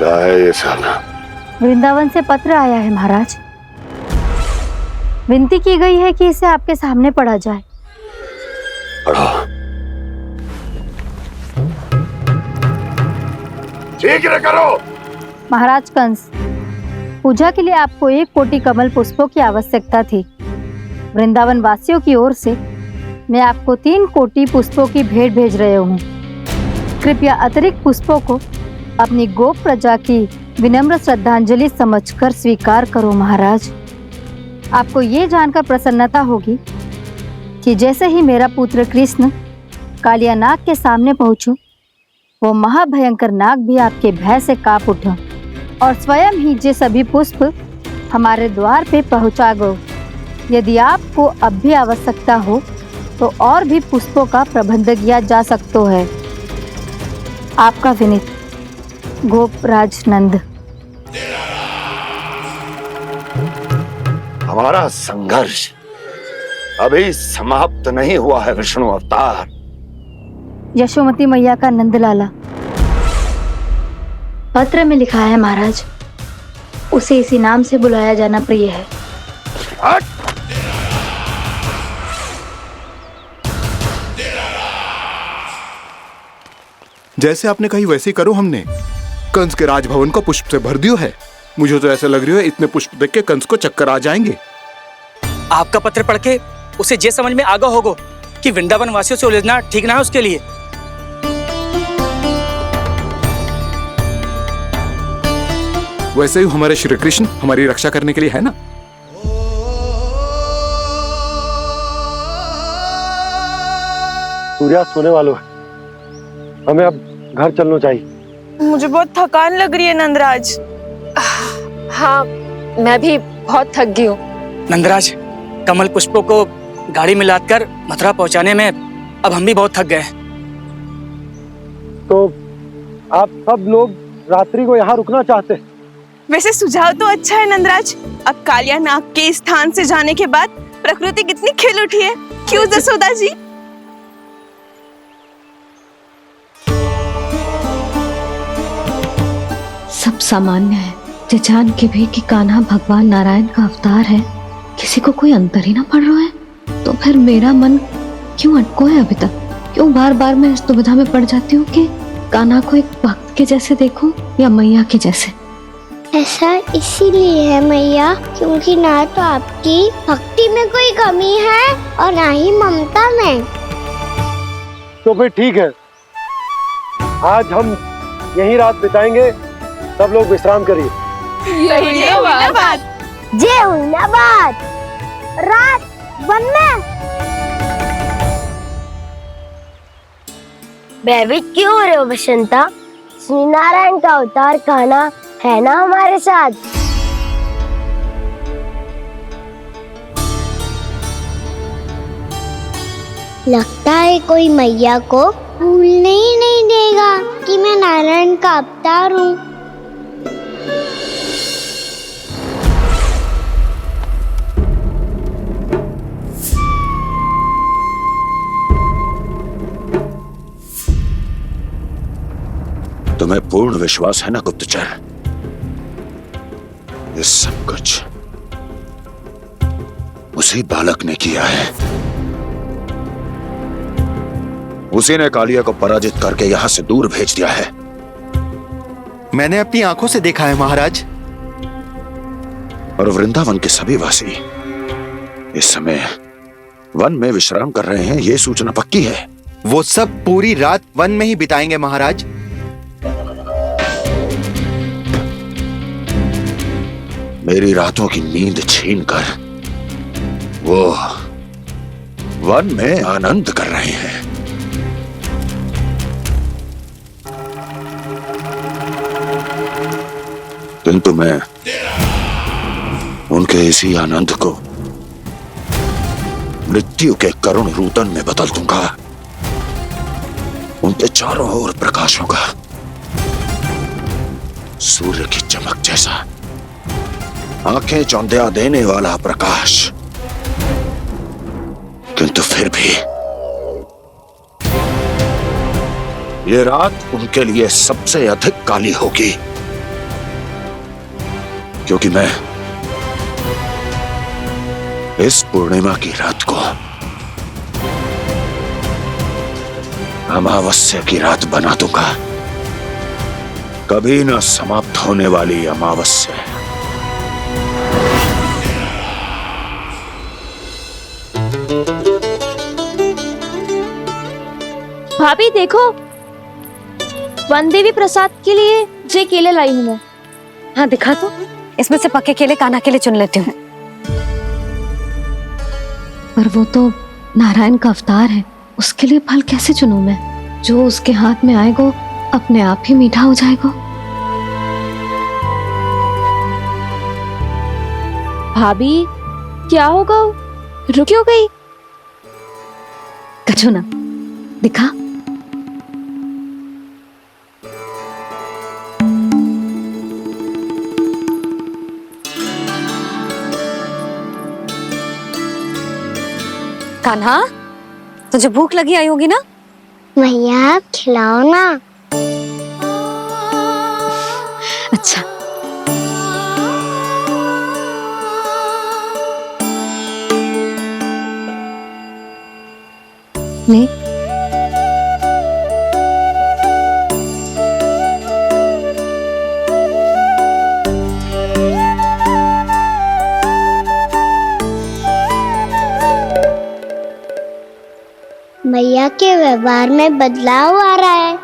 क्या है ये साला? वृंदावन से पत्र आया है महाराज। विनती की गई है कि इसे आपके सामने पढ़ा जाए। पढ़ो। शीघ्र करो। महाराज कंस, पूजा के लिए आपको 1 कोटि कमल पुष्पों की आवश्यकता थी। वृंदावन वासियों की ओर से मैं आपको 3 कोटि पुष्पों की भेंट भेज रहे हूँ। कृपया अतिरिक्त पुष्पों को अपनी गोप प्रजा की विनम्र श्रद्धांजलि समझकर स्वीकार करो महाराज। आपको ये जानकर प्रसन्नता होगी कि जैसे ही मेरा पुत्र कृष्ण कालिया नाग के सामने पहुंचो, वो महाभयंकर नाग भी आपके भय से कांप उठा और स्वयं ही ये सभी पुष्प हमारे द्वार पे पहुंचा गो। यदि आपको अब भी आवश्यकता हो तो और भी पुष्पों का प्रबंध किया जा सकता है। आपका विनीत गोपराज नंद। हमारा संघर्ष अभी समाप्त नहीं हुआ है विष्णु अवतार। यशोमती मैया का नंदलाला। पत्र में लिखा है महाराज, उसे इसी नाम से बुलाया जाना प्रिय है। जैसे आपने कही वैसे ही करो। हमने कंस के राजभवन को पुष्प से भर दियो है। मुझे तो ऐसा लग रही है इतने पुष्प देख के कंस को चक्कर आ जाएंगे। आपका पत्र पढ़ के उसे ये समझ में आगा होगा कि वृंदावन वासियों से उलझना ठीक ना है उसके लिए। वैसे ही हमारे श्री कृष्ण हमारी रक्षा करने के लिए है ना। सूर्यास्त होने वाला है, हमें अब घर चलना चाहिए। मुझे बहुत थकान लग रही है नंदराज। हाँ, मैं भी बहुत थक गई हूँ। नंदराज, कमल पुष्पों को गाड़ी में लादकर मथुरा पहुंचाने में अब हम भी बहुत थक गए। तो आप सब लोग रात्रि को यहाँ रुकना चाहते हैं? वैसे सुझाव तो अच्छा है नंदराज। अब कालिया नाग के स्थान से जाने के बाद प्रकृति कितनी खिल उठी है, क्यों जसोदा जी? सब सामान्य है। ये जान के भी कि कान्हा भगवान नारायण का अवतार है, किसी को कोई अंतर ही ना पड़ रहा है, तो फिर मेरा मन क्यों अटको है अभी तक? क्यों बार बार मैं इस दुविधा में पड़ जाती हूँ कि कान्हा को एक भक्त के जैसे देखूं या मैया के जैसे? ऐसा इसीलिए है मैया, क्योंकि ना तो आपकी भक्ति में कोई कमी है और ना ही ममता में। तो फिर ठीक है, आज हम यहीं रात बिताएंगे। सब लोग विश्राम करिए। जय हुइनाबाद। जय हुइनाबाद। रात वन में भयभीत क्यों हो रहे हो बसंता? श्री नारायण का अवतार कान्हा है ना हमारे साथ। लगता है कोई मैया को भूलने ही नहीं देगा कि मैं नारायण का अवतार हूँ। तुम्हें पूर्ण विश्वास है ना गुप्तचर? ये सब कुछ उसी बालक ने किया है। उसी ने कालिया को पराजित करके यहां से दूर भेज दिया है। मैंने अपनी आंखों से देखा है महाराज। और वृंदावन के सभी वासी इस समय वन में विश्राम कर रहे हैं, ये सूचना पक्की है। वो सब पूरी रात वन में ही बिताएंगे महाराज। मेरी रातों की नींद छीनकर वो वन में आनंद कर रहे हैं। किंतु मैं उनके इसी आनंद को मृत्यु के करुण रूतन में बदल दूंगा। उनके चारों ओर प्रकाश होगा, सूर्य की चमक जैसा, आंखें चौंधिया देने वाला प्रकाश। किंतु फिर भी ये रात उनके लिए सबसे अधिक काली होगी। क्योंकि मैं इस पूर्णिमा की रात को अमावस्या की रात बना दूंगा, कभी न समाप्त होने वाली अमावस्या। भाभी देखो, वन देवी प्रसाद के लिए ये केले लाई हूँ मैं। हाँ दिखा तो, इसमें से पके केले कान्हा के लिए चुन लेती हूँ। पर वो तो नारायण का अवतार है, उसके लिए फल कैसे चुनूं मैं? जो उसके हाथ में आएगा अपने आप ही मीठा हो जाएगा। भाभी क्या होगा, रुक क्यों गई? कछु ना, दिखा। कान्हा, तुझे भूख लगी आई होगी ना? भैया खिलाओ ना। अच्छा। ले। भैया के व्यवहार में बदलाव आ रहा है।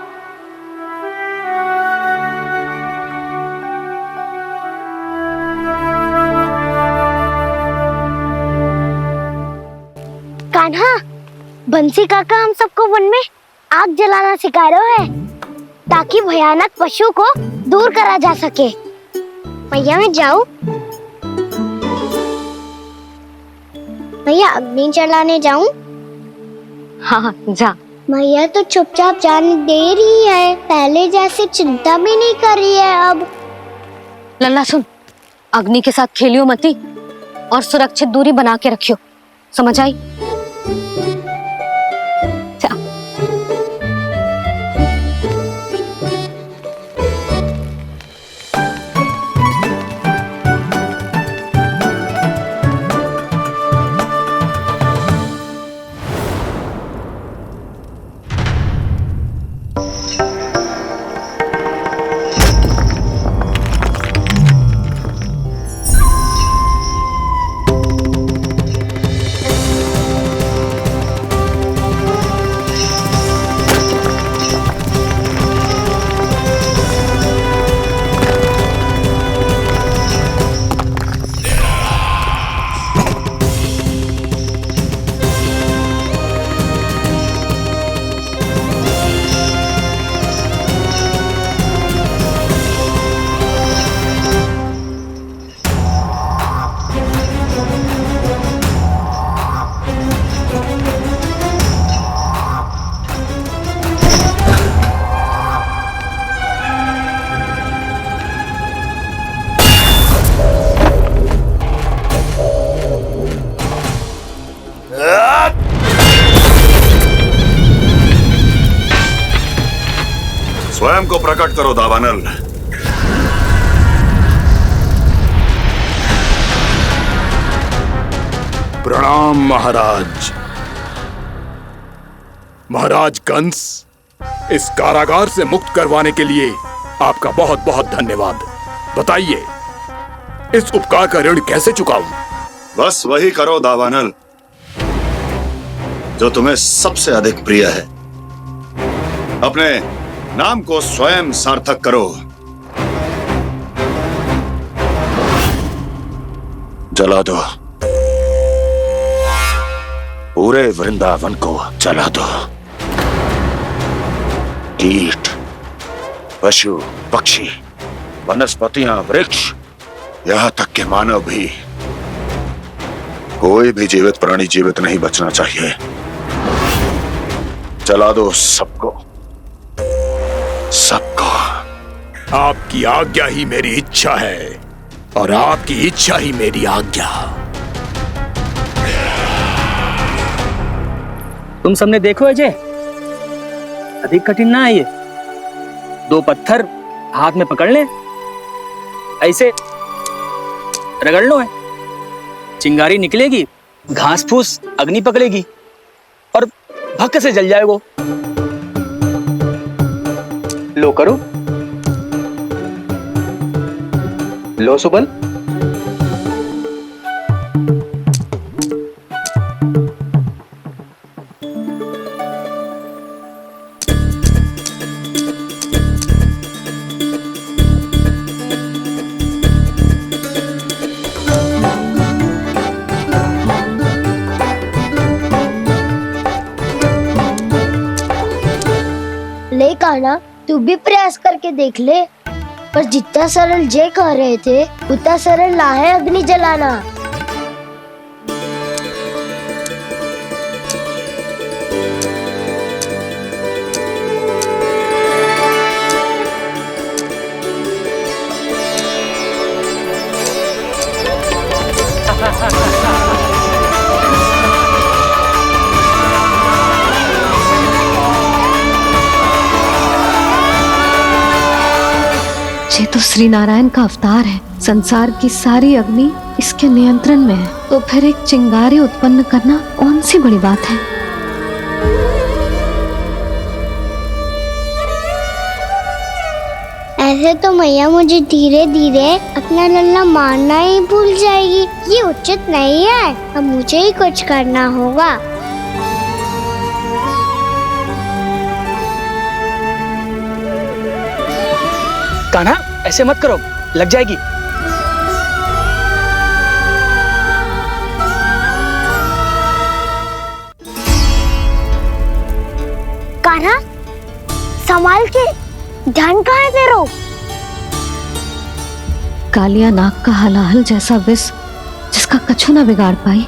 कान्हा, बंसी काका हम सबको वन में आग जलाना सिखा रहे हैं ताकि भयानक पशु को दूर करा जा सके। भैया मैं जाऊं? भैया अग्नि जलाने जाऊं? हाँ जा। भैया तो चुपचाप जाने दे रही है, पहले जैसे चिंता भी नहीं कर रही है अब। लल्ला सुन, अग्नि के साथ खेलियो मती और सुरक्षित दूरी बना के रखियो, समझ आई? जा। स्वयं को प्रकट करो दावानल। प्रणाम महाराज। महाराज कंस, इस कारागार से मुक्त करवाने के लिए आपका बहुत बहुत धन्यवाद। बताइए, इस उपकार का ऋण कैसे चुकाऊं? बस वही करो दावानल जो तुम्हें सबसे अधिक प्रिय है। अपने नाम को स्वयं सार्थक करो। जला दो, पूरे वृंदावन को जला दो। कीट, पशु, पक्षी, वनस्पतियां, वृक्ष, यहां तक के मानव भी, कोई भी जीवित प्राणी जीवित नहीं बचना चाहिए। जला दो सबको, सबको। आपकी आज्ञा ही मेरी इच्छा है और आपकी इच्छा ही मेरी आज्ञा। तुम सबने देखो अजय, अधिक कठिन ना है ये। 2 पत्थर हाथ में पकड़ ले, ऐसे रगड़ लो है, चिंगारी निकलेगी, घास फूस अग्नि पकड़ेगी और भक्क से जल जाएगा। लो करो, लो सुबल। ले कान्हा, तू भी प्रयास करके देख ले। पर जितना सरल जय कह रहे थे उतना सरल ना है अग्नि जलाना। ये तो श्री नारायण का अवतार है। संसार की सारी अग्नि इसके नियंत्रण में है, तो फिर एक चिंगारी उत्पन्न करना कौन सी बड़ी बात है। ऐसे तो मैया मुझे धीरे धीरे अपना लल्ला मारना ही भूल जाएगी। ये उचित नहीं है, अब मुझे ही कुछ करना होगा। कान्हा, ऐसे मत करो, लग जाएगी। कान्हा, संभाल के, ध्यान कहाँ है तेरो? कालिया नाग का हलाहल जैसा विष जिसका कछु ना बिगाड़ पाई,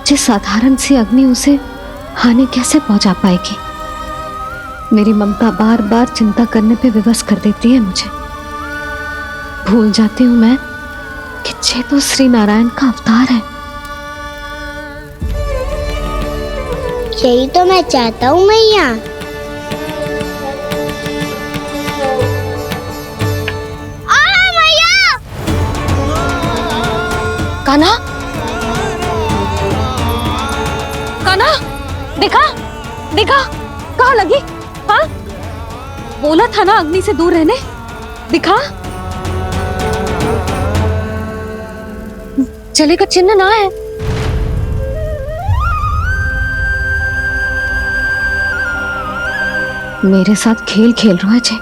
जिस साधारण सी अग्नि उसे हानि कैसे पहुंचा पाएगी। मेरी ममता बार बार चिंता करने पे विवश कर देती है मुझे। भूल जाती हूँ मैं कि ये तो श्री नारायण का अवतार है। यही तो मैं चाहता हूँ मैया। कान्हा, कान्हा, दिखा, दिखा, कहाँ लगी? हाँ, बोला था ना अग्नि से दूर रहने। दिखा, जले का चिन्ह ना है। मेरे साथ खेल खेल रहा है जे।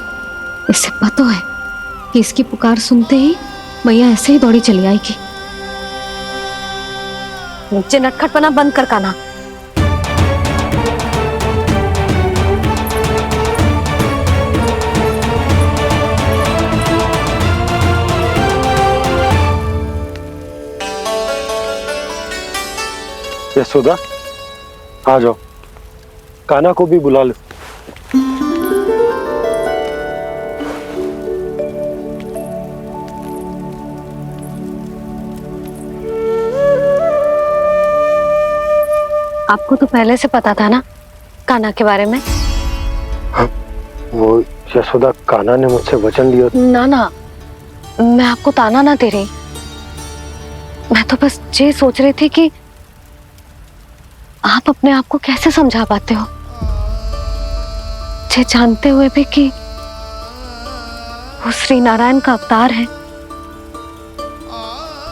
इससे पता है कि इसकी पुकार सुनते ही मैया ऐसे ही दौड़ी चली आएगी। नीचे नटखटपना बंद कर कान्हा। यशोदा, आ जाओ, कान्हा को भी बुला लो। आपको तो पहले से पता था ना कान्हा के बारे में? हाँ, वो यशोदा, कान्हा ने मुझसे वचन लिया। ना ना, मैं आपको ताना ना दे रही। मैं तो बस ये सोच रही थी कि आप अपने आप को कैसे समझा पाते हो, ये जानते हुए भी कि वो श्री नारायण का अवतार है।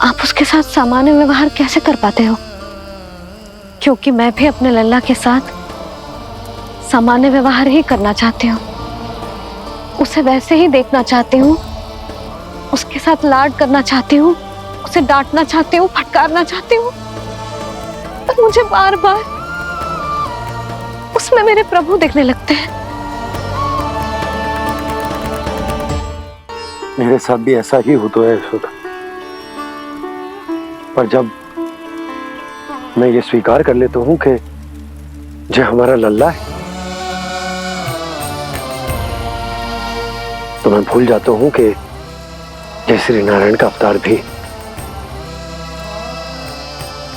आप उसके साथ सामान्य व्यवहार कैसे कर पाते हो? क्योंकि मैं भी अपने लल्ला के साथ सामान्य व्यवहार ही करना चाहती हूँ। उसे वैसे ही देखना चाहती हूँ, उसके साथ लाड करना चाहती हूँ, उसे डांटना चाहती हूँ, फटकारना चाहती हूँ। पर मुझे बार बार उसमें मेरे प्रभु दिखने लगते हैं। मेरे साथ भी ऐसा ही होता है यशोदा। पर जब मैं ये स्वीकार कर लेता हूँ कि जो हमारा लल्ला है, तो मैं भूल जाता हूँ कि जय श्री नारायण का अवतार भी।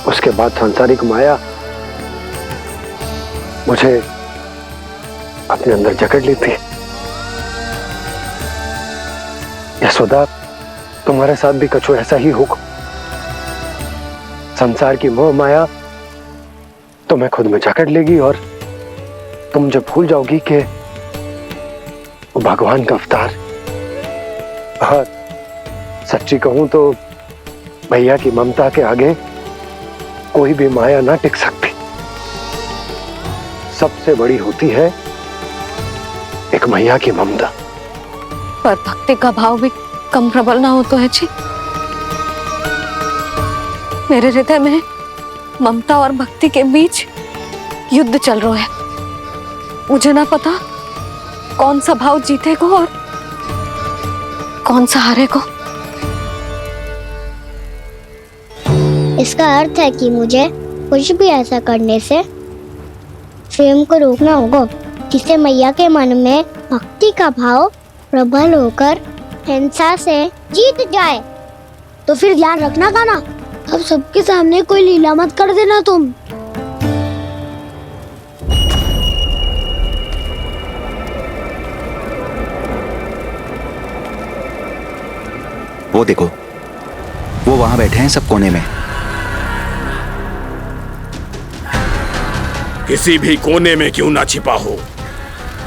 उसके बाद सांसारिक माया मुझे अपने अंदर जकड़ लेती है। यशोदा, तुम्हारे साथ भी कछु ऐसा ही होगा। संसार की मोह माया तुम्हें खुद में जकड़ लेगी और तुम जब भूल जाओगी कि वो भगवान का अवतार। और सच्ची कहूं तो भैया की ममता के आगे कोई भी माया ना टिक सकती। सबसे बड़ी होती है एक मैया की ममता। पर भक्ति का भाव भी कम प्रबल ना हो तो है जी। मेरे हृदय में ममता और भक्ति के बीच युद्ध चल रहा है। मुझे ना पता कौन सा भाव जीतेगा और कौन सा हारेगा। इसका अर्थ है कि मुझे कुछ भी ऐसा करने से स्वयं को रोकना होगा जिससे मैया के मन में भक्ति का भाव प्रबल होकर हिंसा से जीत जाए। तो फिर ध्यान रखना कान्हा, अब सबके सामने कोई लीला मत कर देना तुम। वो देखो, वो वहां बैठे हैं सब कोने में। किसी भी कोने में क्यों ना छिपा हो,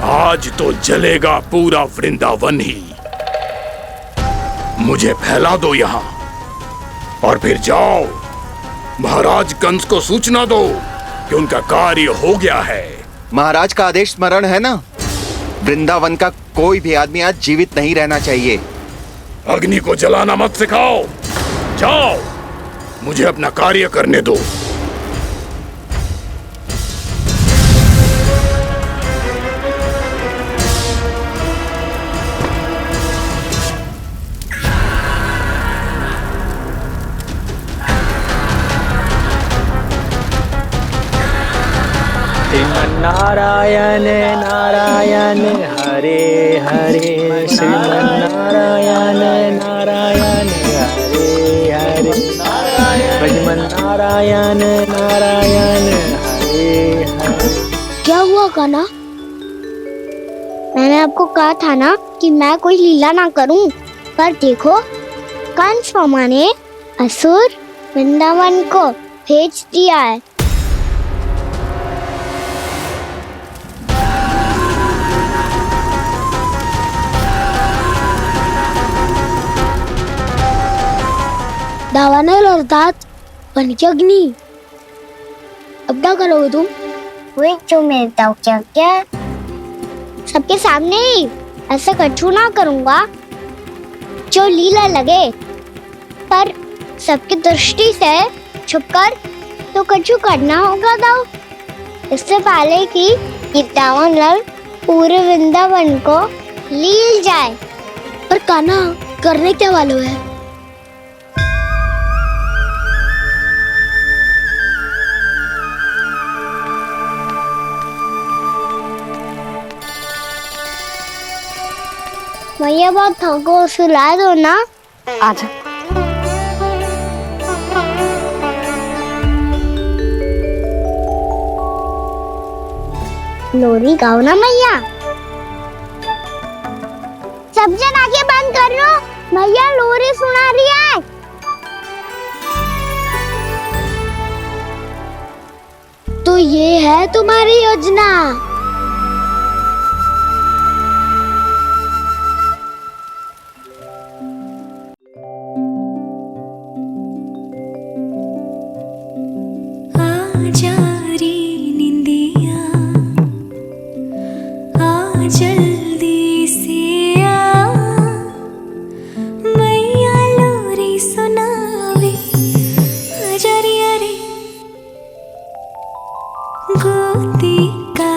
आज तो जलेगा पूरा वृंदावन ही। मुझे फैला दो यहां और फिर जाओ महाराज कंस को सूचना दो कि उनका कार्य हो गया है। महाराज का आदेश स्मरण है ना, वृंदावन का कोई भी आदमी आज जीवित नहीं रहना चाहिए। अग्नि को जलाना मत सिखाओ, जाओ मुझे अपना कार्य करने दो। नारायण नारायण हरे हरे, श्रीमन्नारायण नारायण हरे हरे, भजमन नारायण नारायण हरे हरे। क्या हुआ कान्हा? मैंने आपको कहा था ना कि मैं कोई लीला ना करूं, पर देखो कंस मामा ने असुर वृंदावन को भेज दिया है। दावानल अर्थात पंचअग्नि। अब क्या करोगे तुम? वही जो मेरे ताऊ क्या क्या सबके सामने ही ऐसा कछु ना करूंगा जो लीला लगे, पर सबकी दृष्टि से छुपकर तो कछु करना होगा दाऊ। इससे पहले कि दावानल पूरे वृंदावन को लील जाए। पर कान्हा करने क्या वालों है? मैया बहुत थको, सुला दो ना। आजा। लोरी गाओ ना मैया। सब जन आंखें बंद कर लो, मैया लोरी सुना रही है। तो ये है तुम्हारी योजना। जल्दी से आ, मैया लोरी सुनावे, आजा रे गोदी का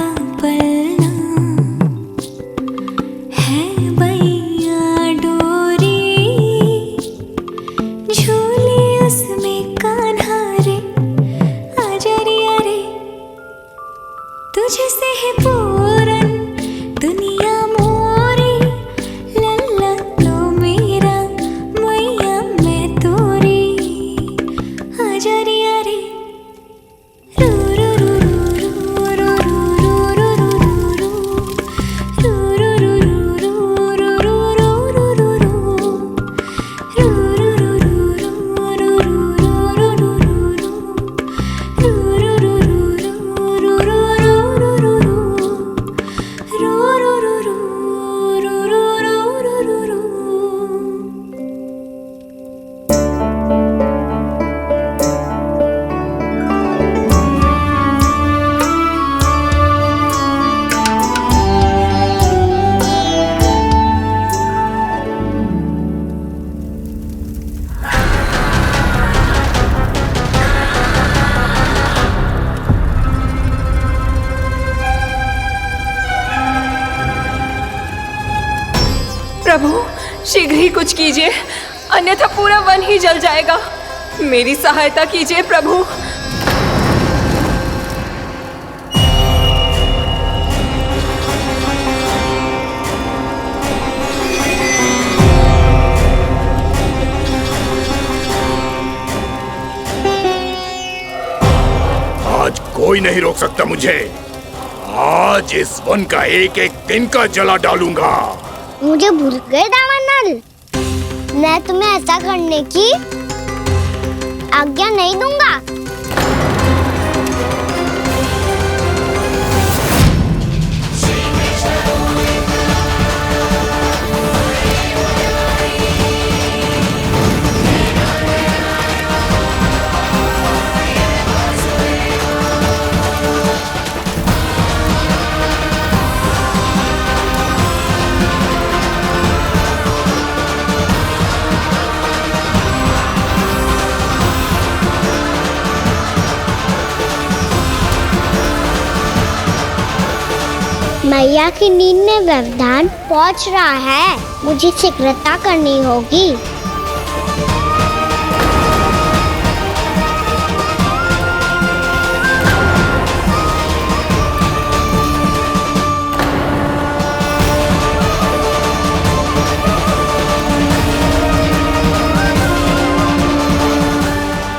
प्रभु शीघ्र ही कुछ कीजिए, अन्यथा पूरा वन ही जल जाएगा। मेरी सहायता कीजिए प्रभु। आज कोई नहीं रोक सकता मुझे। आज इस वन का एक एक दिन का जला डालूंगा। मुझे भूल गए दावानल, मैं तुम्हें ऐसा करने की आज्ञा नहीं दूंगा। मैया की नींद में व्यवधान पहुंच रहा है, मुझे शीघ्रता करनी होगी।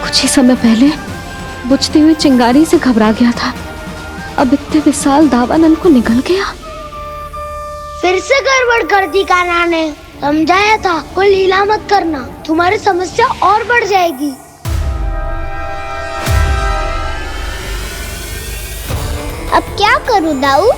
कुछ ही समय पहले बुझती हुई चिंगारी से घबरा गया था, अब इतने विशाल दावानल को निगल गया। फिर से गड़बड़ कर दी कान्हा ने। समझाया था कोई लीला मत करना, तुम्हारी समस्या और बढ़ जाएगी। अब क्या करूं दाऊ?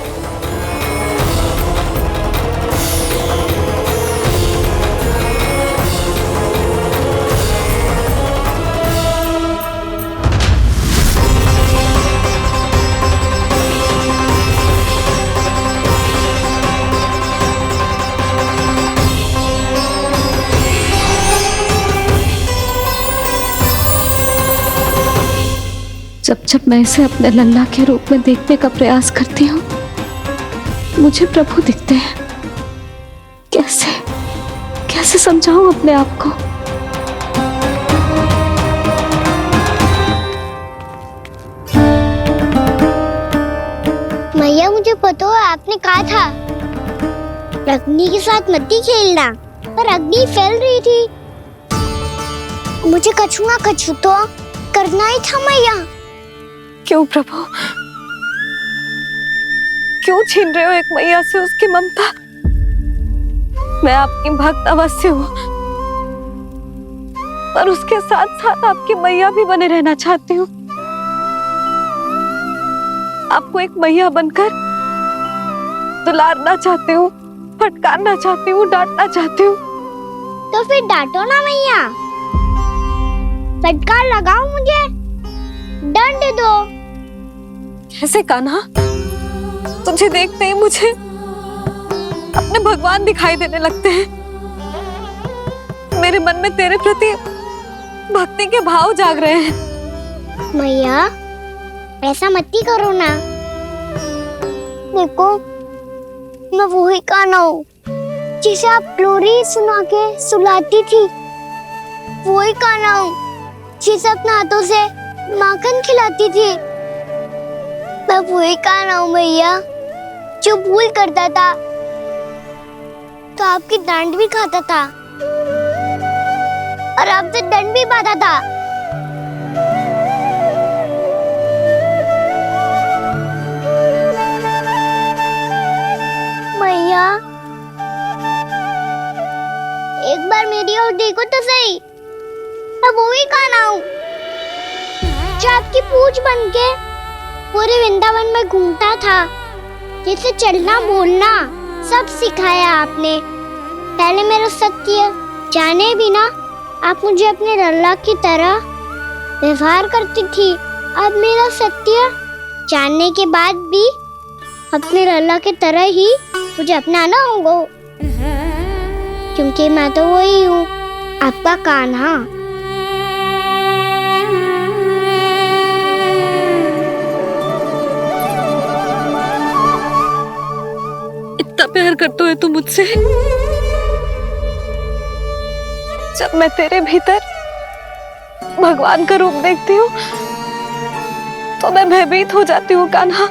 जब जब मैं इसे अपने लल्ला के रूप में देखने का प्रयास करती हूँ, मुझे प्रभु दिखते हैं। कैसे कैसे समझाऊं अपने आप को? मैया मुझे पता है आपने कहा था अग्नि के साथ मत ही खेलना, पर अग्नि फैल रही थी। मुझे कछु ना कछु तो करना ही था मैया। क्यों प्रभु, क्यों छीन रहे हो एक मैया से उसकी ममता? मैं आपकी भक्त अवश्य हूँ, पर उसके साथ साथ आपकी मैया भी बने रहना चाहती हूँ। आपको एक मैया बनकर दुलारना चाहती हूँ, फटकारना चाहती हूँ, डांटना चाहती हूँ। तो फिर डांटो ना मैया, फटकार लगाओ, मुझे दंड दो। कैसे कान्हा? तुझे देखते ही मुझे अपने भगवान दिखाई देने लगते हैं। मेरे मन में तेरे प्रति भक्ति के भाव जाग रहे हैं। मैया ऐसा मत ही करो ना। देखो मैं वही कान्हा हूँ जिसे आप लोरी सुना के सुलाती थी। वही कान्हा हूँ जिसे अपने हाथों से माखन खिलाती थी। मैं वही कान्हा हूँ मैया जो भूल करता था तो आपकी डांट भी खाता था और आपसे दंड भी पाता था। मैया एक बार मेरी ओर देखो तो सही, मैं वही कान्हा हूँ जो आपकी पूछ बन के पूरे वृंदावन में घूमता था। जैसे चलना बोलना सब सिखाया आपने। पहले मेरा सत्य जाने बिना आप मुझे अपने लल्ला की तरह व्यवहार करती थी। अब मेरा सत्य जानने के बाद भी अपने लल्ला की तरह ही मुझे अपनाना होगा, क्योंकि मैं तो वही हूँ, आपका कान्हा। इतना प्यार करते हो तुम मुझसे, जब मैं तेरे भीतर भगवान का रूप देखती हूँ तो मैं भयभीत हो जाती हूँ कान्हा,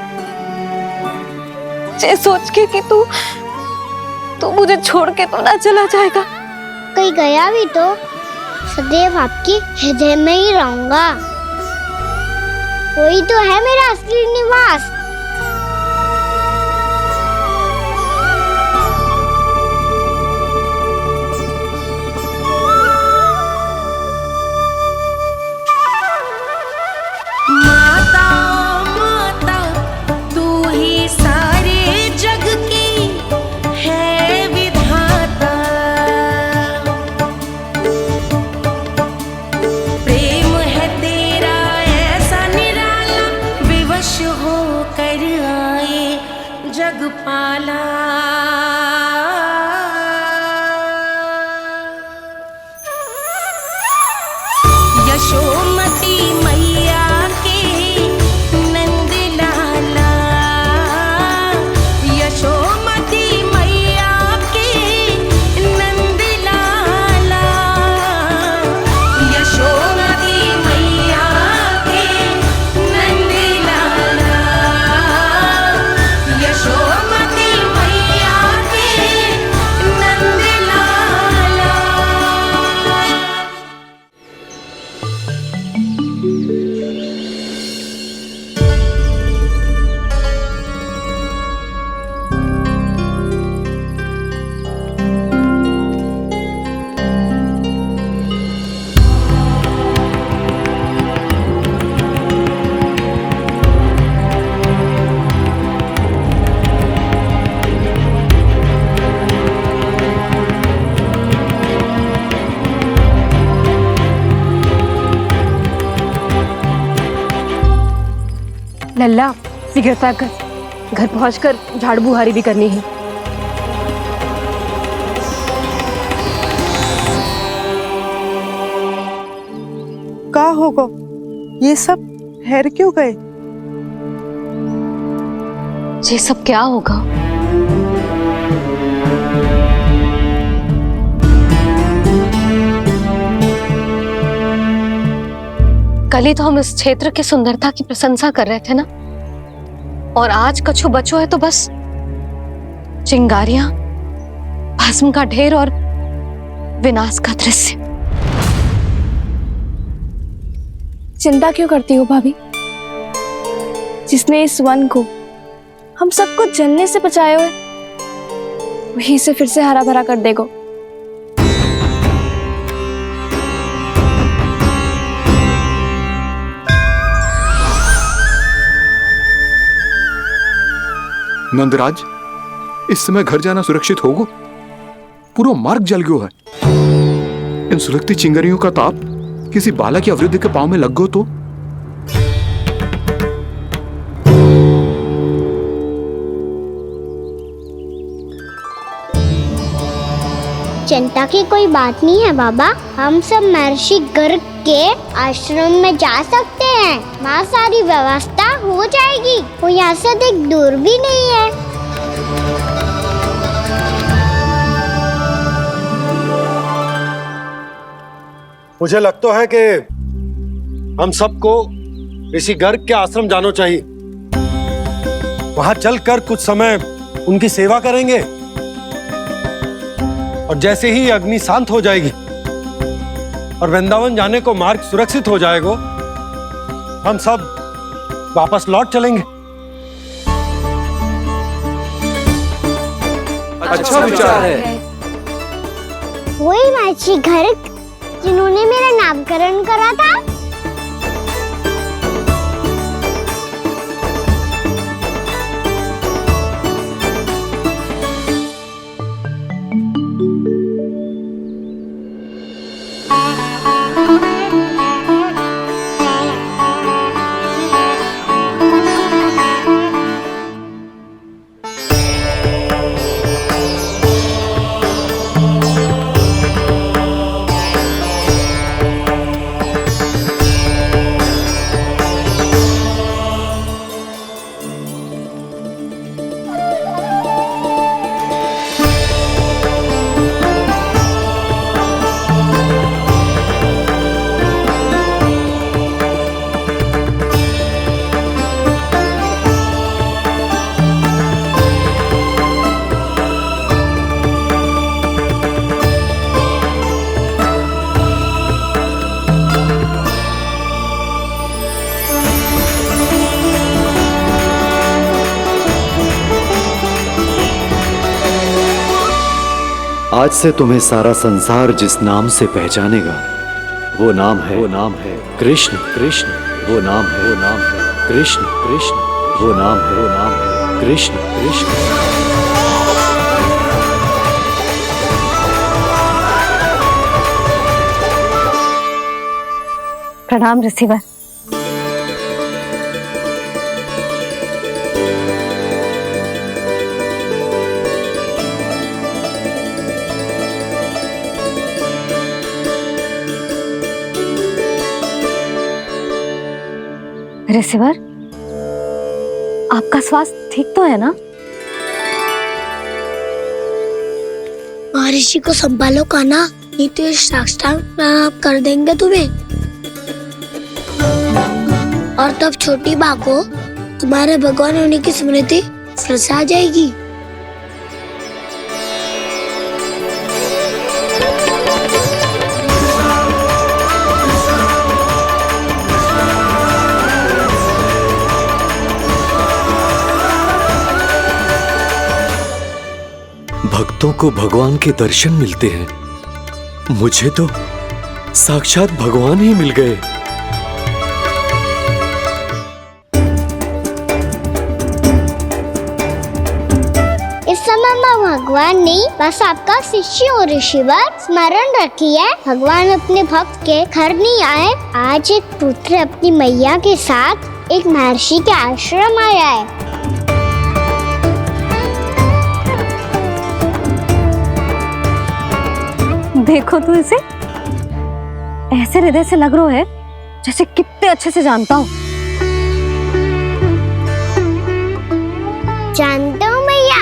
ये सोच के कि तू मुझे छोड़ के तो ना चला जाएगा। कहीं गया भी तो सदैव आपके हृदय में ही रहूंगा। वही तो है मेरा असली निवास। लल्ला शीघ्रता कर, घर पहुंचकर झाड़ बुहारी भी करनी है। का होगा ये सब ठहर क्यों गए? ये सब क्या होगा? कल ही तो हम इस क्षेत्र की सुंदरता की प्रशंसा कर रहे थे ना, और आज कछु बचो है तो बस चिंगारियां, भस्म का ढेर और विनाश का दृश्य। चिंता क्यों करती हो भाभी? जिसने इस वन को हम सबको जलने से बचाए हुए, वही इसे फिर से हरा भरा कर देगा। नंदराज, इस समय घर जाना सुरक्षित होगा? पूरा मार्ग जल गयो है। इन सुलगती चिंगारियों का ताप किसी बालक या वृद्ध के पांव में लग गयो तो? चिंता की कोई बात नहीं है बाबा, हम सब महर्षि गर्ग के आश्रम में जा सकते हैं। वहाँ सारी व्यवस्था हो जाएगी, वो यहाँ से अधिक दूर भी नहीं है। मुझे लगता है कि हम सबको ऋषि गर्ग के आश्रम जाना चाहिए। वहां चलकर कुछ समय उनकी सेवा करेंगे, और जैसे ही अग्नि शांत हो जाएगी और वृंदावन जाने को मार्ग सुरक्षित हो जाएगा, हम सब वापस लौट चलेंगे। अच्छा विचार है। वही महर्षि गर्ग जिन्होंने मेरा नामकरण करा था। आज से तुम्हें सारा संसार जिस नाम से पहचानेगा वो नाम है कृष्ण कृष्ण। वो नाम है कृष्ण कृष्ण। वो नाम है कृष्ण कृष्ण। प्रणाम रिसीवर। रिसीवर, आपका स्वास्थ्य ठीक तो है ना? महर्षि को संभालो कान्हा, नहीं तो ये साष्टांग प्रणाम कर देंगे तुम्हें। और तब छोटी बा को तुम्हारे भगवान होने की स्मृति फिर से आ जाएगी। भक्तों को भगवान के दर्शन मिलते हैं, मुझे तो साक्षात भगवान ही मिल गए। इस समय मैं भगवान नहीं, बस आपका शिष्य हूँ ऋषिवर। स्मरण रखिए, भगवान अपने भक्त के घर नहीं आए। आज एक पुत्र अपनी मैया के साथ एक महर्षि के आश्रम आया है। देखो तो इसे, ऐसे हृदय से लग रहा है जैसे कितने अच्छे से जानता हूँ। जानते हो मैया,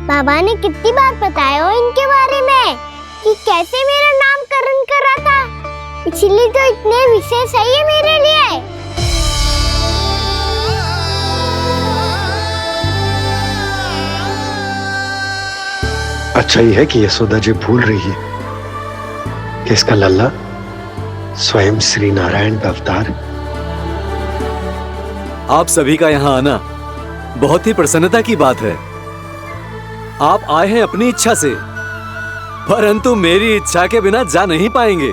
बाबा ने कितनी बार बताया हो इनके बारे में कि कैसे मेरा नामकरण करा था, इसीलिए तो इतने विशेष है ये मेरे लिए। अच्छा ही है कि यशोदा जी भूल रही है कि इसका लल्ला स्वयं श्री नारायण का अवतार है। आप सभी का यहाँ आना बहुत ही प्रसन्नता की बात है। आप आए हैं अपनी इच्छा से, परंतु मेरी इच्छा के बिना जा नहीं पाएंगे।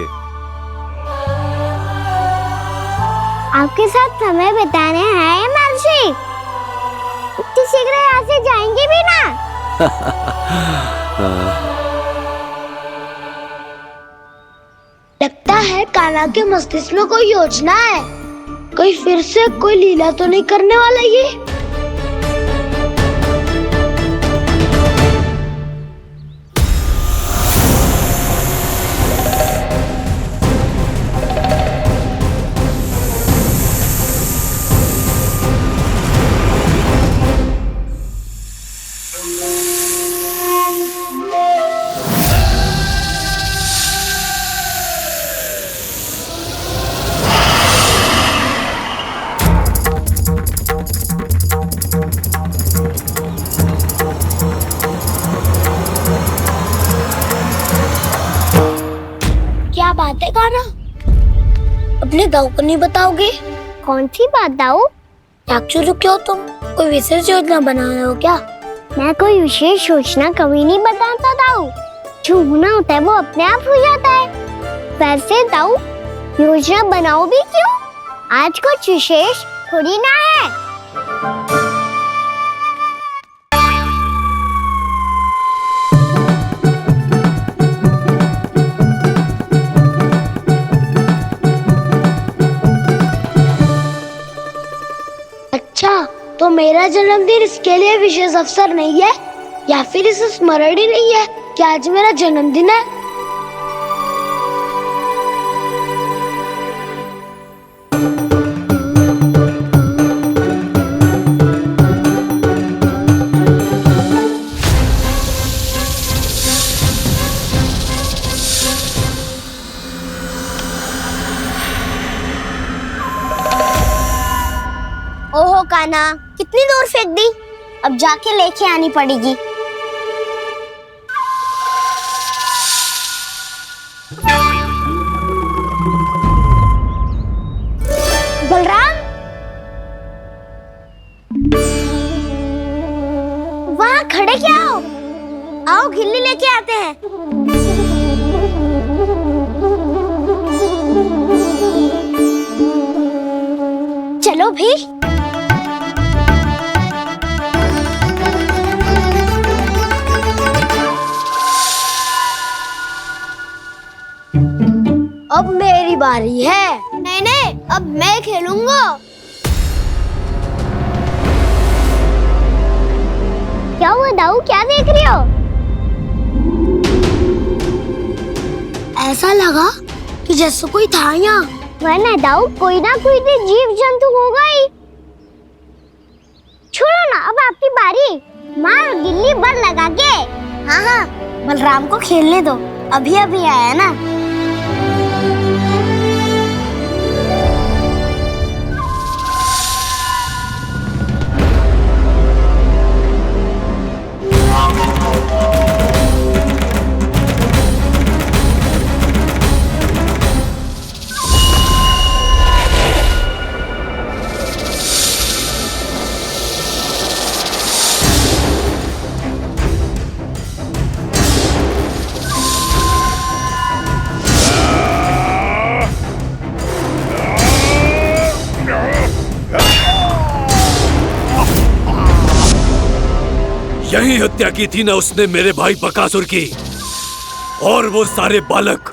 आपके साथ समय बिताने आए महर्षि, इतनी शीघ्र यहाँ से जाएंगे भी ना? लगता है कान्हा के मस्तिष्क में कोई योजना है। कोई फिर से कोई लीला तो नहीं करने वाला ये? क्या बात है कान्हा, अपने दाऊ को नहीं बताओगे? कौन सी बात दाऊ? चाकचूरू क्यों, तुम कोई विशेष योजना बना रहे हो क्या? मैं कोई विशेष योजना कभी नहीं बताता दाऊ, जो होना होता है वो अपने आप हो जाता है। वैसे दाऊ, योजना बनाओ भी क्यों? आज कुछ विशेष थोड़ी ना है। अच्छा, तो मेरा जन्मदिन इसके लिए विशेष अवसर नहीं है, या फिर इसे स्मरण ही नहीं है कि आज मेरा जन्मदिन है? ओहो कान्हा, कितनी दूर फेंक दी, अब जाके लेके आनी पड़ेगी। बलराम, वहाँ खड़े क्या हो? आओ घिल्ली लेके आते हैं। चलो भी। अब मेरी बारी है। नहीं नहीं, अब मैं खेलूंगा। क्या हुआ दाऊ, क्या देख रही हो? ऐसा लगा कि जैसे कोई था यहाँ। वरना दाऊ कोई ना कोई तो जीव जंतु होगा ही। छोड़ो ना, अब आपकी बारी। मार गिल्ली बर लगा के। हाँ हाँ, बलराम को खेलने दो, अभी अभी आया ना। यही हत्या की थी ना उसने मेरे भाई बकासुर की, और वो सारे बालक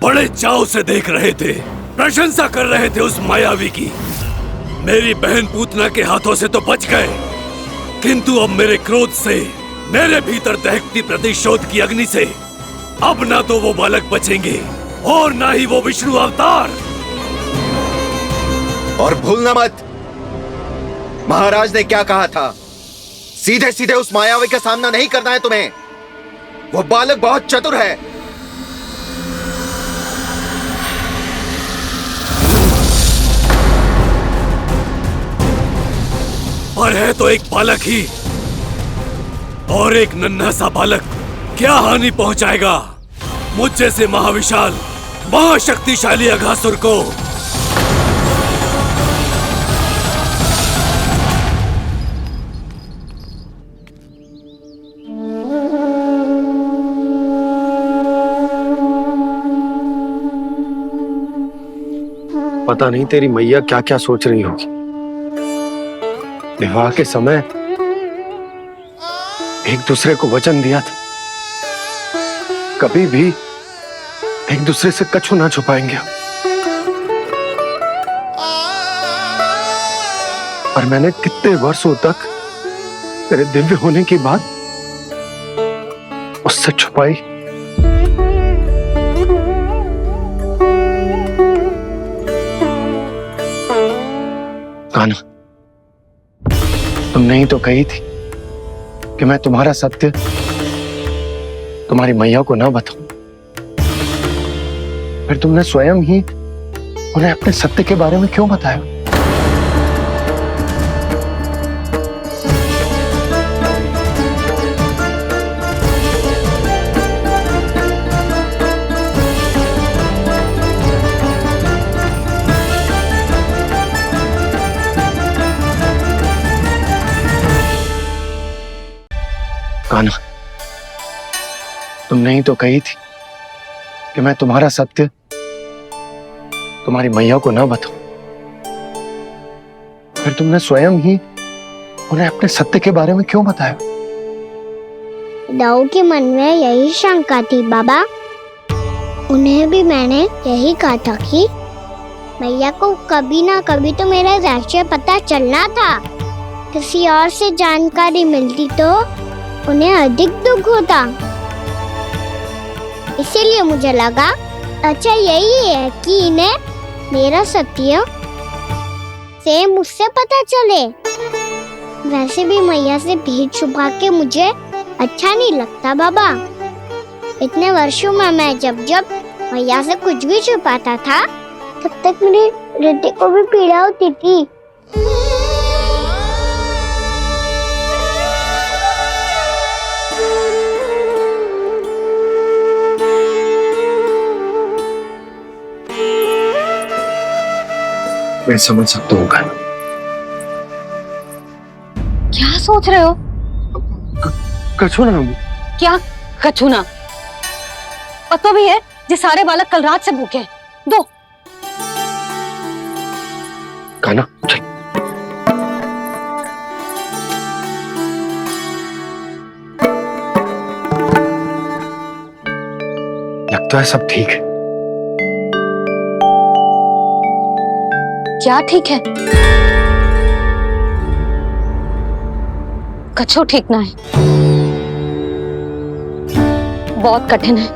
बड़े चाव से देख रहे थे, प्रशंसा कर रहे थे उस मायावी की। मेरी बहन पूतना के हाथों से तो बच गए, किंतु अब मेरे क्रोध से, मेरे भीतर दहकती प्रतिशोध की अग्नि से अब ना तो वो बालक बचेंगे और ना ही वो विष्णु अवतार। और भूलना मत, महाराज ने क्या कहा था, सीधे सीधे उस मायावी का सामना नहीं करना है तुम्हें। वो बालक बहुत चतुर है। पर है तो एक बालक ही, और एक नन्हा सा बालक क्या हानि पहुंचाएगा मुझ जैसे महाविशाल महाशक्तिशाली अघासुर को। पता नहीं तेरी मैया क्या क्या सोच रही होगी। विवाह के समय एक दूसरे को वचन दिया था, कभी भी एक दूसरे से कछु ना छुपाएंगे। और मैंने कितने वर्षों तक तेरे दिव्य होने की बात उससे छुपाई। कान्हा, तुमने ही तो कही थी कि मैं तुम्हारा सत्य तुम्हारी मैया को ना बताऊं। फिर तुमने स्वयं ही उन्हें अपने सत्य के बारे में क्यों बताया? कान्हा, तुमने ही तो कही थी कि मैं तुम्हारा सत्य तुम्हारी मैया को ना बताऊं। फिर तुमने स्वयं ही उन्हें अपने सत्य के बारे में क्यों बताया? दाऊ के मन में यही शंका थी बाबा। उन्हें भी मैंने यही कहा था कि मैया को कभी ना कभी तो मेरा रहस्य पता चलना था। किसी और से जानकारी मिलती तो उन्हें अधिक दुख होता। इसीलिए मुझे लगा अच्छा यही है कि इन्हें मेरा सत्य से मुझसे पता चले। वैसे भी मैया से भेद छुपा के मुझे अच्छा नहीं लगता बाबा। इतने वर्षों में मैं जब जब मैया से कुछ भी छुपाता था तब तक मेरी हृदय को भी पीड़ा होती थी। मैं समझ सकता हूँ कान्हा। क्या सोच रहे हो? कछु ना। क्या कछु ना? पता भी है जे सारे बालक कल रात से भूखे हैं। दो कान्हा चल। लगता है सब ठीक है। क्या ठीक है? कछु ठीक ना है, बहुत कठिन है,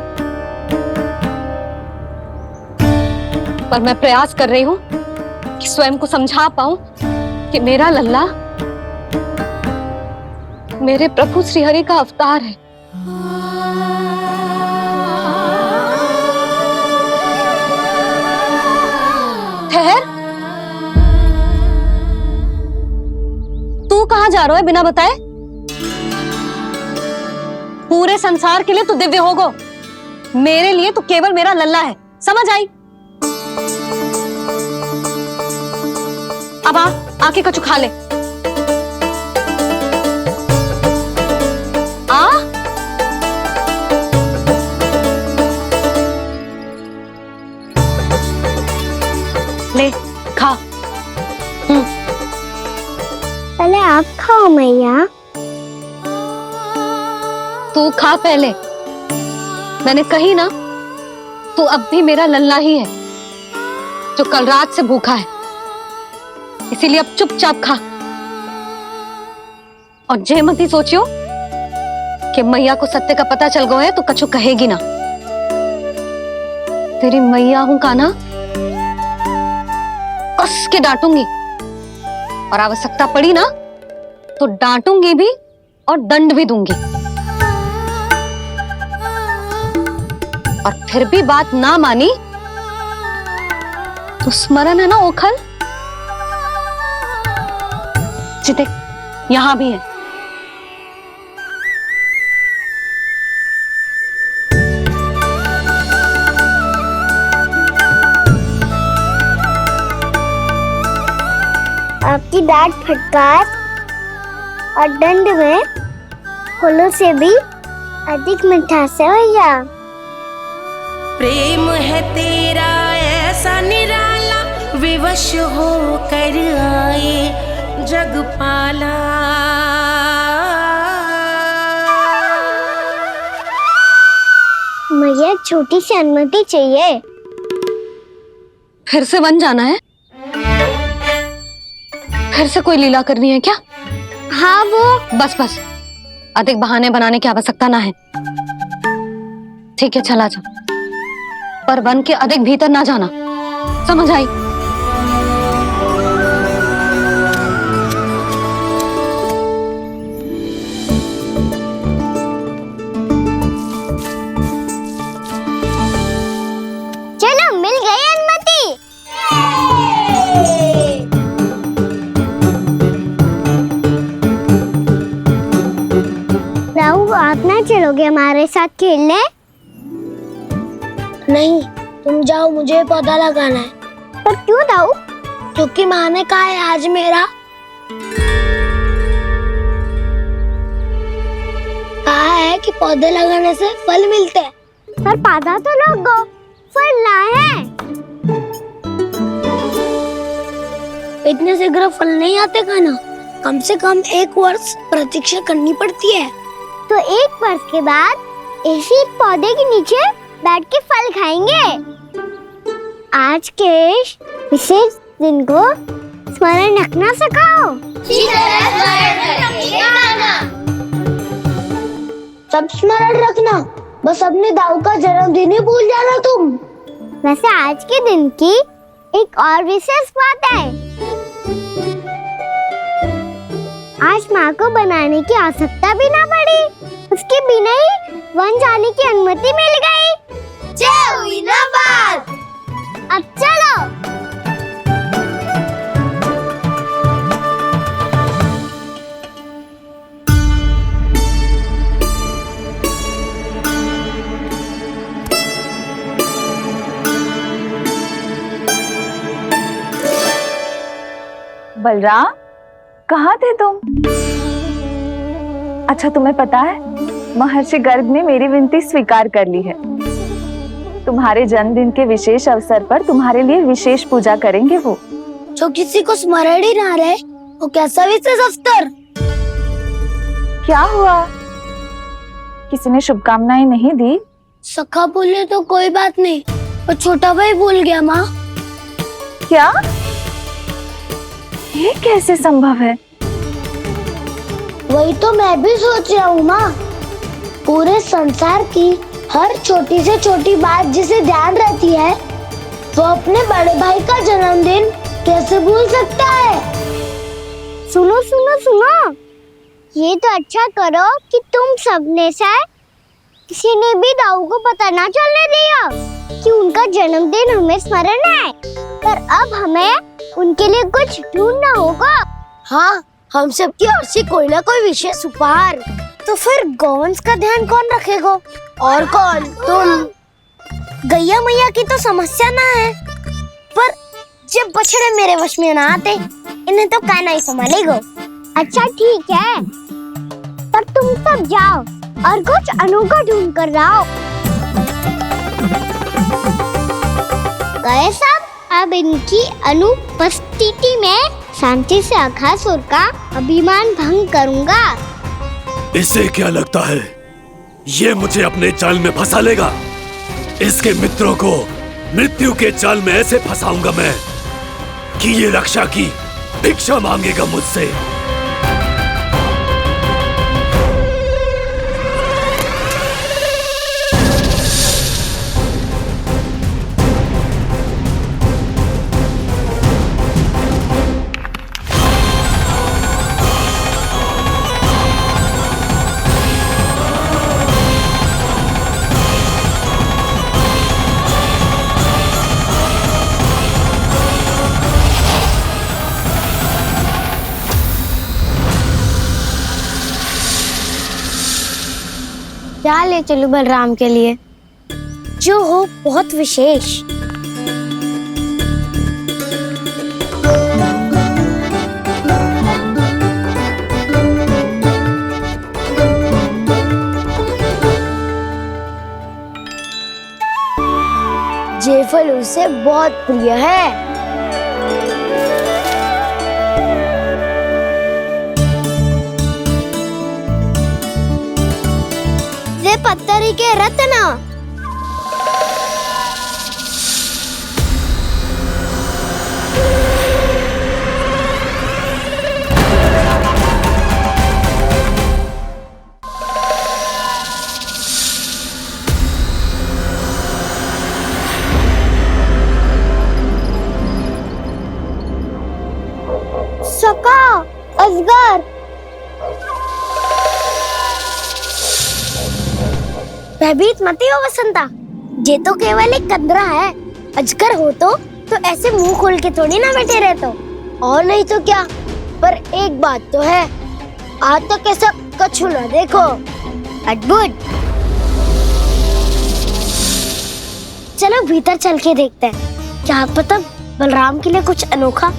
पर मैं प्रयास कर रही हूं कि स्वयं को समझा पाऊं कि मेरा लल्ला मेरे प्रभु श्रीहरि का अवतार है। ठहर, तू कहां जा रहा है बिना बताए? पूरे संसार के लिए तू दिव्य होगो, मेरे लिए तू केवल मेरा लल्ला है, समझ आई? अब आके कछु खा ले। आ ले खा। पहले आप खाओ मैया। तू खा पहले, मैंने कही ना, तू अब भी मेरा लल्ला ही है जो कल रात से भूखा है, इसीलिए अब चुपचाप खा। और जे मत ही सोचियो कि मैया को सत्य का पता चल गया है तो कछु कहेगी ना। तेरी मैया हूं कान्हा, कस के डांटूंगी, और आवश्यकता पड़ी ना तो डांटूंगी भी और दंड भी दूंगी। और फिर भी बात ना मानी तो स्मरण है ना ओखल, देख यहां भी है। आपकी डांट फटकार और दंड में फूलों से भी अधिक मिठास है भैया। प्रेम है तेरा ऐसा निराला, विवश हो कर आए जगपाला। मैया छोटी सी अनुमति चाहिए। फिर से वन जाना है? फिर से कोई लीला करनी है क्या? हाँ वो। बस बस, अधिक बहाने बनाने की आवश्यकता ना है। ठीक है चला जा, पर वन के अधिक भीतर ना जाना, समझ आई? चलो मिल गई अनुमति। राहु आप ना चलोगे हमारे साथ खेलने? नहीं, तुम जाओ, मुझे पौधा लगाना है। पर क्यों दाऊ? क्योंकि माँ ने कहा है आज मेरा कहा है कि पौधे लगाने से फल मिलते हैं। पर पौधा तो लगो, फल ना है। इतने शीघ्र फल नहीं आते कान्हा, कम से कम 1 वर्ष प्रतीक्षा करनी पड़ती है। तो 1 वर्ष के बाद इसी पौधे के नीचे बैठ के फल खाएंगे। आज के विशेष दिन को स्मरण रखना सिखाओ। सब स्मरण रखना, बस अपने दाऊ का जन्मदिन ही भूल जाना तुम। वैसे आज के दिन की एक और विशेष बात है। आज माँ को बनाने की आवश्यकता भी ना पड़ी, उसके बिना ही वन जाने की अनुमति मिल गई। जय हुई ना बात। अब चलो। बलराम, कहाँ थे तुम? अच्छा तुम्हें पता है, महर्षि गर्ग ने मेरी विनती स्वीकार कर ली है। तुम्हारे जन्मदिन के विशेष अवसर पर तुम्हारे लिए विशेष पूजा करेंगे वो। जो किसी को स्मरण ही ना रहे वो कैसा विशेष अवसर? क्या हुआ, किसी ने शुभकामनाएं नहीं दी? सखा बोले तो कोई बात नहीं, पर छोटा भाई भूल गया माँ। क्या? ये कैसे संभव है? वही तो मैं भी सोच रहा हूँ माँ। पूरे संसार की हर छोटी से छोटी बात जिसे ध्यान रहती है, वो अपने बड़े भाई का जन्मदिन कैसे भूल सकता है? सुनो सुनो सुनो, ये तो अच्छा करो कि तुम सबने से किसी ने भी दाऊ को पता ना चलने दिया कि उनका जन्मदिन हमें स्मरण है। पर अब हमें उनके लिए कुछ ढूंढना होगा। हाँ, हम सबकी ओर से कोई ना कोई विशेष उपहार। तो फिर गौंस का ध्यान कौन रखेगा? और कौन? तुम। गैया मैया की तो समस्या ना है, पर जब बछड़े मेरे वश में ना आते, इन्हें तो कान्हा ही संभालेगा। अच्छा ठीक है, तब तुम सब जाओ और कुछ अनोखा ढूंढ कर लाओ। गए सब? अब इनकी अनुपस्थिति में शांति से अघासुर का अभिमान भंग करूंगा। इसे क्या लगता है ये मुझे अपने जाल में फंसा लेगा? इसके मित्रों को मृत्यु के जाल में ऐसे फंसाऊंगा मैं कि ये रक्षा की भिक्षा मांगेगा मुझसे। क्या ले चलूं बलराम के लिए जो हो बहुत विशेष? ये फल उसे बहुत प्रिय है। पत्थरी के रत्न। सका, अजगर। भयभीत मत हो वसंता, ये तो केवल एक कंदरा है। अजगर हो तो ऐसे मुंह खोल के थोड़ी ना बैठे रहते हो। और नहीं तो क्या, पर एक बात तो है, आज तक ऐसा कछु ना देखो। अद्भुत। चलो भीतर चल के देखते हैं, क्या पता बलराम के लिए कुछ अनोखा,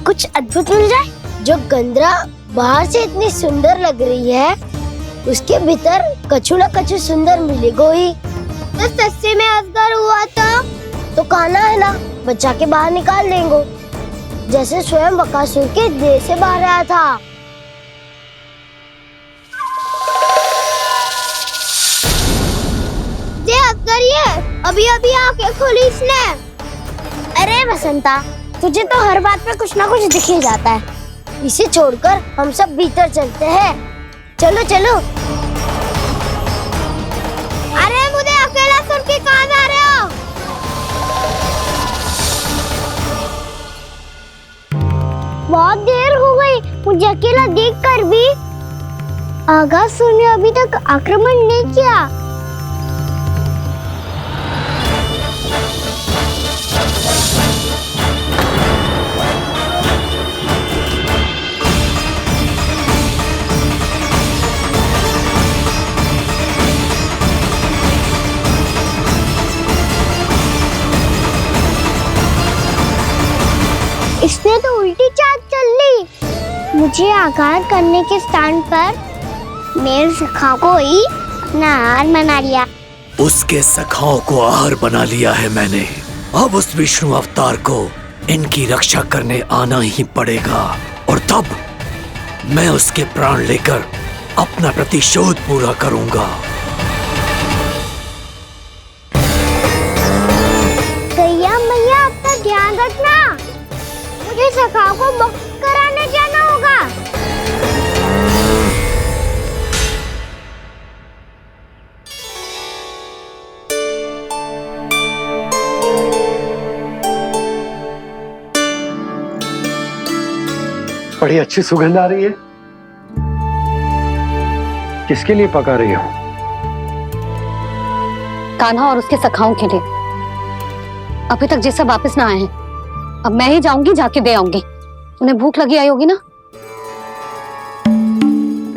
कुछ अद्भुत मिल जाए। जो गंदरा बाहर से इतनी सुंदर लग रही है, उसके भीतर कछु न कछु सुंदर मिलेगा ही। तो सस्ते में अजगर हुआ तो कान्हा है ना, बच्चा के बाहर निकाल देंगे, जैसे स्वयं बकासुर के देह से बाहर आया था। ये अजगर ये अभी अभी आंखें खोली इसने। अरे वसंता, तुझे तो हर बात पे कुछ ना कुछ दिख ही जाता है। इसे छोड़कर हम सब भीतर चलते हैं। चलो चलो। अरे मुझे अकेला सुन के कहाँ जा रहे हो? बहुत देर हो गई मुझे अकेला देखकर भी। आगासुर ने अभी तक आक्रमण नहीं किया। इसने तो उल्टी चाल चल ली। मुझे आघात करने के स्थान पर मेरे सखा को ही अपना हार बना लिया। उसके सखाओं को आहार बना लिया है मैंने। अब उस विष्णु अवतार को इनकी रक्षा करने आना ही पड़ेगा, और तब मैं उसके प्राण लेकर अपना प्रतिशोध पूरा करूंगा। गैया मैया, अपना ध्यान रखना। मुझे सखाओं को मुक्त कराने जाना होगा। बड़ी अच्छी सुगंध आ रही है। किसके लिए पका रही हो? कान्हा और उसके सखाओं के लिए। अभी तक जैसा वापस ना आए हैं, अब मैं ही जाऊंगी, जाके दे आऊंगी। उन्हें भूख लगी आई होगी ना।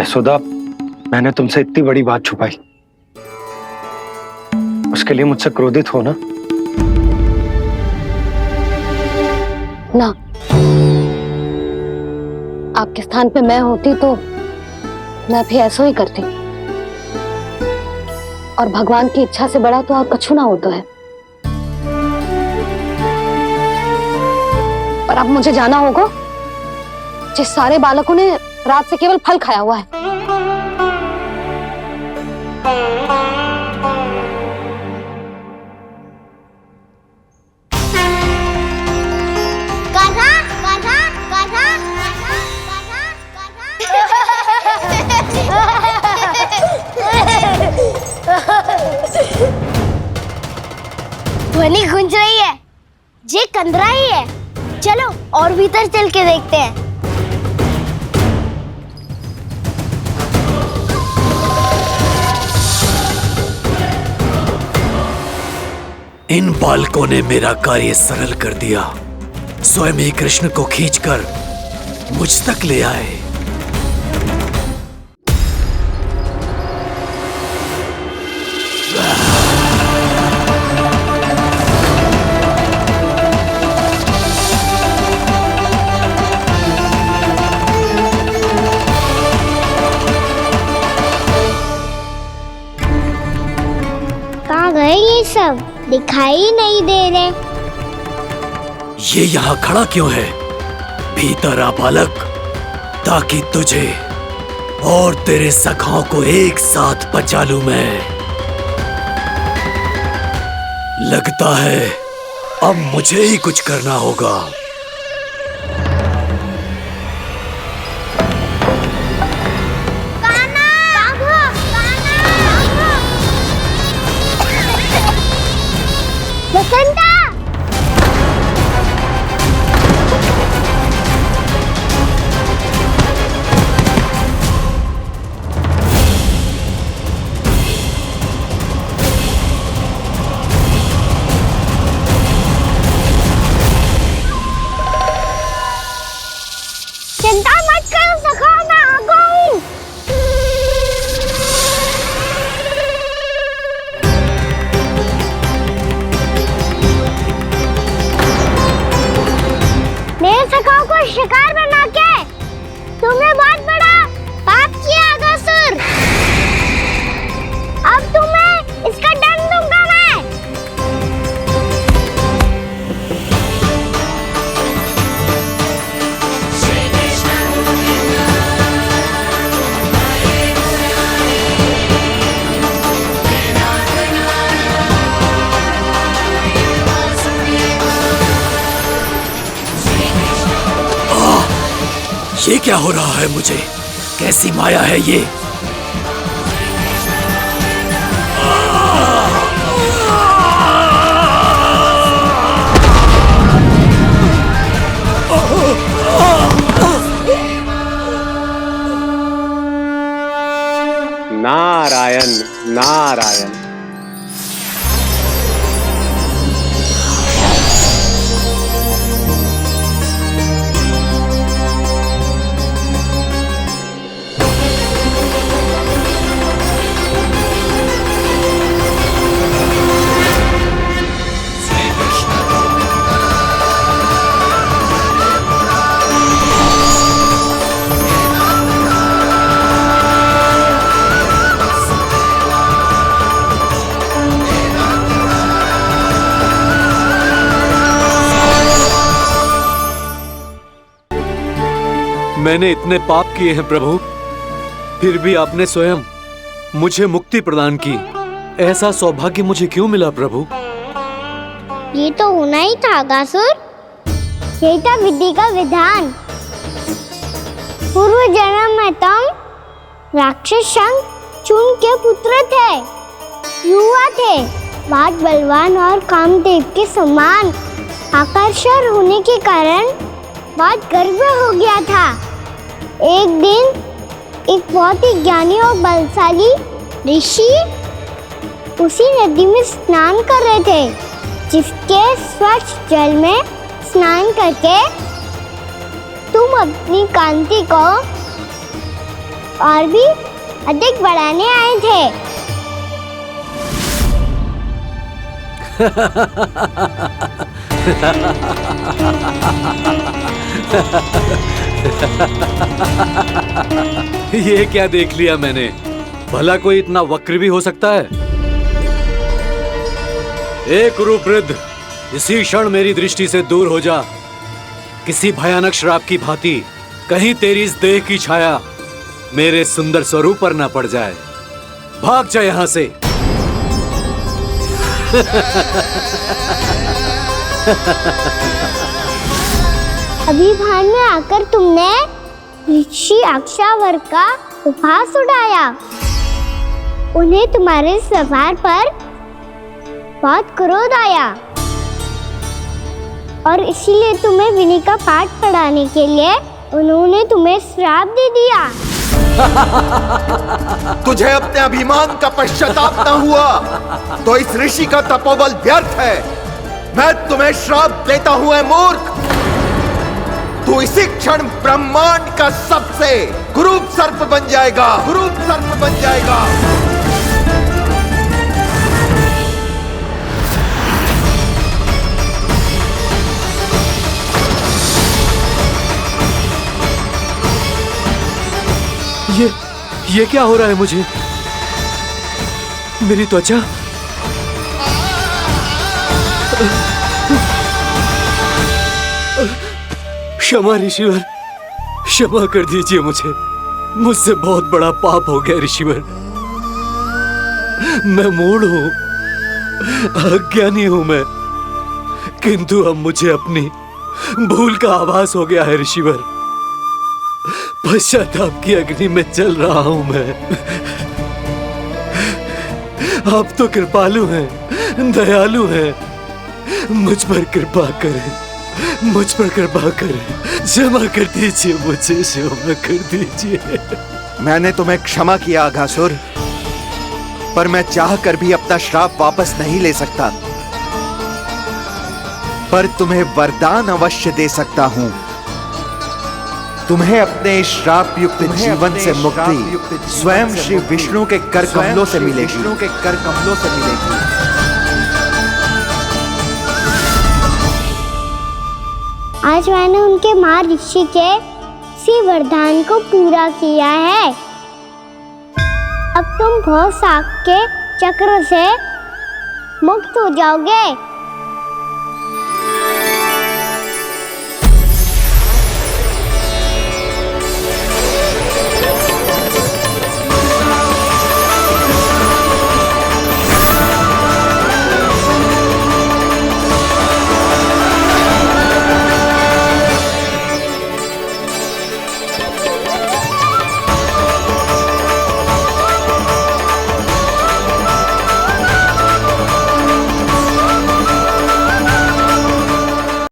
यशोदा, मैंने तुमसे इतनी बड़ी बात छुपाई, उसके लिए मुझसे क्रोधित हो ना? ना, आपके स्थान पे मैं होती तो मैं भी ऐसा ही करती, और भगवान की इच्छा से बड़ा तो और कछु ना होता है। पर अब मुझे जाना होगा। जिस सारे बालकों ने रात से केवल फल खाया हुआ है। कान्हा, कान्हा, कान्हा, ध्वनि गूंज रही है। ये कंदरा ही है। चलो और भीतर चल के देखते हैं। इन बालकों ने मेरा कार्य सरल कर दिया। स्वयं ही कृष्ण को खींचकर मुझ तक ले आए। कहाँ गए ये सब? दिखाई नहीं दे रहे। ये यहाँ खड़ा क्यों है? भीतर आ बालक, ताकि तुझे और तेरे सखाओं को एक साथ बचा लूं मैं। लगता है अब मुझे ही कुछ करना होगा। बसंता! चिंता मत करो सखाओ, मैं आ गई। मेरे सखाओं को शिकार बना के तुमने बहुत बड़ा पाप किया अगासुर। अब तुम्हें इसका दंड दूंगा मैं। ये क्या हो रहा है मुझे? कैसी माया है ये? नारायण नारायण। मैंने इतने पाप किए हैं प्रभु, फिर भी आपने स्वयं मुझे मुक्ति प्रदान की। ऐसा सौभाग्य मुझे क्यों मिला प्रभु? ये तो होना ही था अगासुर, यही था विधि का विधान। पूर्व जन्म में तुम राक्षस शंखचूर्ण के पुत्र थे, युवा थे, बहुत बलवान और कामदेव के समान आकर्षण होने के कारण बहुत गर्व हो गया था। एक दिन एक बहुत ही ज्ञानी और बलशाली ऋषि उसी नदी में स्नान कर रहे थे, जिसके स्वच्छ जल में स्नान करके तुम अपनी कांति को और भी अधिक बढ़ाने आए थे। ये क्या देख लिया मैंने? भला कोई इतना वक्र भी हो सकता है? एक रूपवृद्ध, इसी क्षण मेरी दृष्टि से दूर हो जा। किसी भयानक श्राप की भांति कहीं तेरी इस देह की छाया मेरे सुंदर स्वरूप पर न पड़ जाए। भाग जा यहां से। अभी भान में आकर तुमने ऋषि अक्षावर का उपहास उड़ाया। उन्हें तुम्हारे व्यवहार पर बहुत क्रोध आया और इसीलिए तुम्हें विनय का पाठ पढ़ाने के लिए उन्होंने तुम्हें श्राप दे दिया। तुझे अपने अभिमान का पश्चाताप न हुआ तो इस ऋषि का तपोबल व्यर्थ है। मैं तुम्हें श्राप देता हूं ऐ मूर्ख। तू इसी क्षण ब्रह्मांड का सबसे कुरूप सर्प बन जाएगा, कुरूप सर्प बन जाएगा। ये क्या हो रहा है मुझे? मेरी त्वचा क्षमा ऋषिवर, क्षमा कर दीजिए मुझे। मुझसे बहुत बड़ा पाप हो गया ऋषिवर। मैं मूढ़ हूं, अज्ञानी हूं मैं, किंतु अब मुझे अपनी भूल का आभास हो गया है ऋषिवर। पश्चाताप की अग्नि में जल रहा हूं मैं। आप तो कृपालु हैं, दयालु हैं, मुझ पर कृपा करें, मुझ पर कृपा करें। क्षमा कर दीजिए मुझे, क्षमा कर दीजिए। मैंने तुम्हें क्षमा किया अघासुर, पर मैं चाहकर भी अपना श्राप वापस नहीं ले सकता। पर तुम्हें वरदान अवश्य दे सकता हूं। तुम्हें अपने श्राप युक्त जीवन से मुक्ति स्वयं श्री विष्णु के कर कमलों से मिलेगी, विष्णु के कर कमलों से मिलेगी। आज मैंने उनके महर्षि के इसी वरदान को पूरा किया है। अब तुम भव साग के चक्र से मुक्त हो जाओगे।